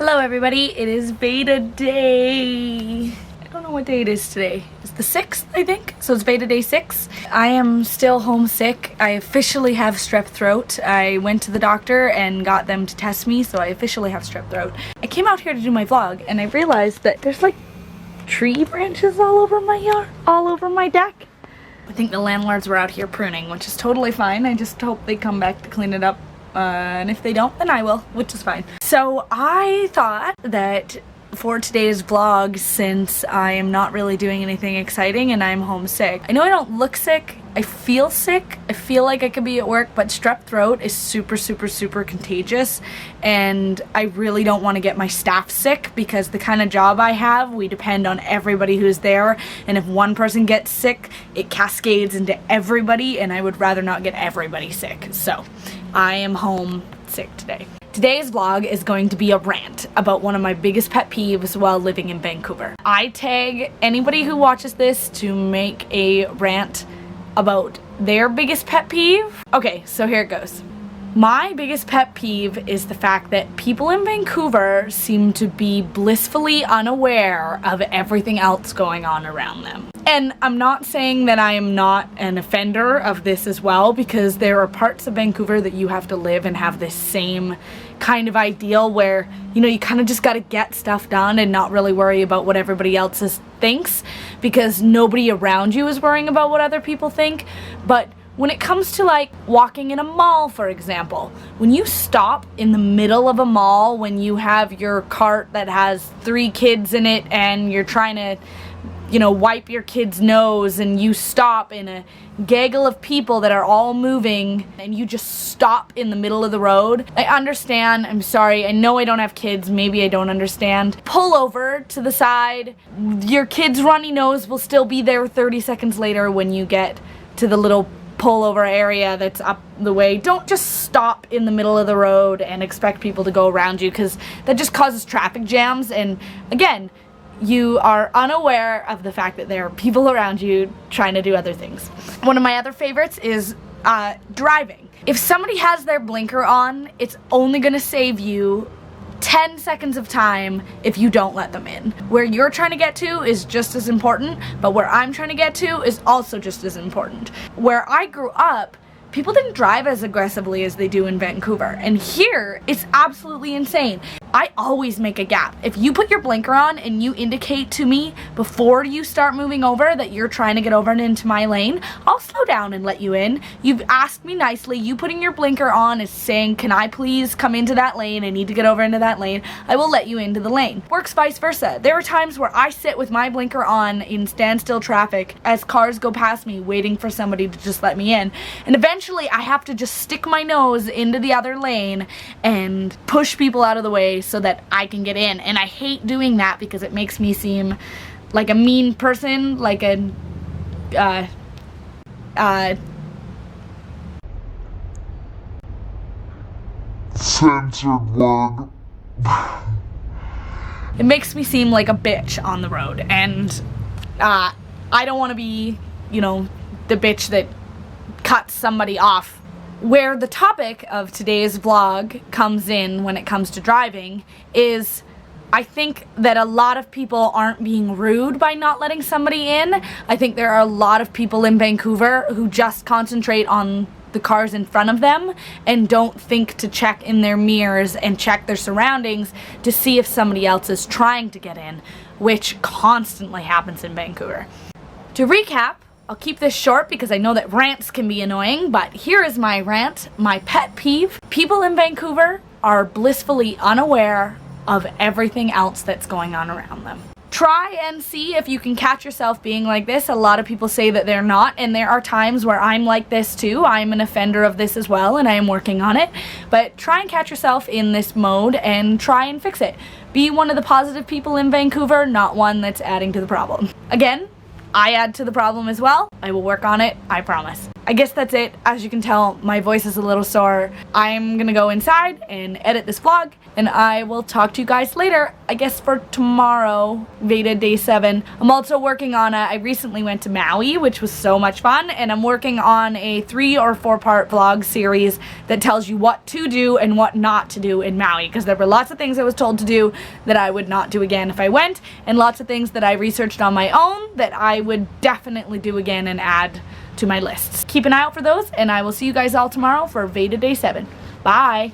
Hello everybody, it is VEDA day. I don't know what day it is today. It's the 6th, I think. So it's VEDA day 6. I am still homesick. I officially have strep throat. I went to the doctor and got them to test me, so I officially have strep throat. I came out here to do my vlog and I realized that there's like tree branches all over my yard, all over my deck. I think the landlords were out here pruning, which is totally fine. I just hope they come back to clean it up. And if they don't, then I will, which is fine. So I thought that for today's vlog, since I am not really doing anything exciting and I'm homesick, I know I don't look sick, I feel sick, I feel like I could be at work, but strep throat is super contagious, and I really don't want to get my staff sick because the kind of job I have, we depend on everybody who's there, and if one person gets sick, it cascades into everybody, and I would rather not get everybody sick. So I am home sick today. Today's vlog is going to be a rant about one of my biggest pet peeves while living in Vancouver. I tag anybody who watches this to make a rant about their biggest pet peeve. Okay, so here it goes. My biggest pet peeve is the fact that people in Vancouver seem to be blissfully unaware of everything else going on around them. And I'm not saying that I am not an offender of this as well, because there are parts of Vancouver that you have to live and have this same kind of ideal where, you know, you kind of just got to get stuff done and not really worry about what everybody else thinks, because nobody around you is worrying about what other people think. But when it comes to like walking in a mall, for example, when you stop in the middle of a mall, when you have your cart that has 3 kids in it and you're trying to, you know, wipe your kid's nose, and you stop in a gaggle of people that are all moving and you just stop in the middle of the road. I understand, I'm sorry, I know I don't have kids, maybe I don't understand. Pull over to the side. Your kid's runny nose will still be there 30 seconds later when you get to the little pullover area that's up the way. Don't just stop in the middle of the road and expect people to go around you, because that just causes traffic jams, and again, you are unaware of the fact that there are people around you trying to do other things. One of my other favorites is driving. If somebody has their blinker on, it's only gonna save you 10 seconds of time if you don't let them in. Where you're trying to get to is just as important, but where I'm trying to get to is also just as important. Where I grew up, people didn't drive as aggressively as they do in Vancouver, and here it's absolutely insane. I always make a gap. If you put your blinker on and you indicate to me before you start moving over that you're trying to get over and into my lane, I'll slow down and let you in. You've asked me nicely. You putting your blinker on is saying, can I please come into that lane? I need to get over into that lane. I will let you into the lane. Works vice versa. There are times where I sit with my blinker on in standstill traffic as cars go past me, waiting for somebody to just let me in. And eventually I have to just stick my nose into the other lane and push people out of the way so that I can get in. And I hate doing that because it makes me seem like a mean person, like a censored word. It makes me seem like a bitch on the road, and I don't want to be, you know, the bitch that cuts somebody off. Where the topic of today's vlog comes in when it comes to driving is, I think that a lot of people aren't being rude by not letting somebody in. I think there are a lot of people in Vancouver who just concentrate on the cars in front of them and don't think to check in their mirrors and check their surroundings to see if somebody else is trying to get in, which constantly happens in Vancouver. To recap, I'll keep this short because I know that rants can be annoying, but here is my rant, my pet peeve. People in Vancouver are blissfully unaware of everything else that's going on around them. Try and see if you can catch yourself being like this. A lot of people say that they're not, and there are times where I'm like this too. I'm an offender of this as well, and I am working on it. But try and catch yourself in this mode and try and fix it. Be one of the positive people in Vancouver, not one that's adding to the problem. Again, I add to the problem as well. I will work on it, I promise. I guess that's it. As you can tell, my voice is a little sore. I'm gonna go inside and edit this vlog, and I will talk to you guys later, I guess for tomorrow, VEDA day 7. I'm also working on I recently went to Maui, which was so much fun, and I'm working on a 3 or 4 part vlog series that tells you what to do and what not to do in Maui, because there were lots of things I was told to do that I would not do again if I went, and lots of things that I researched on my own that I would definitely do again and add to my lists. Keep an eye out for those, and I will see you guys all tomorrow for VEDA day 7. Bye!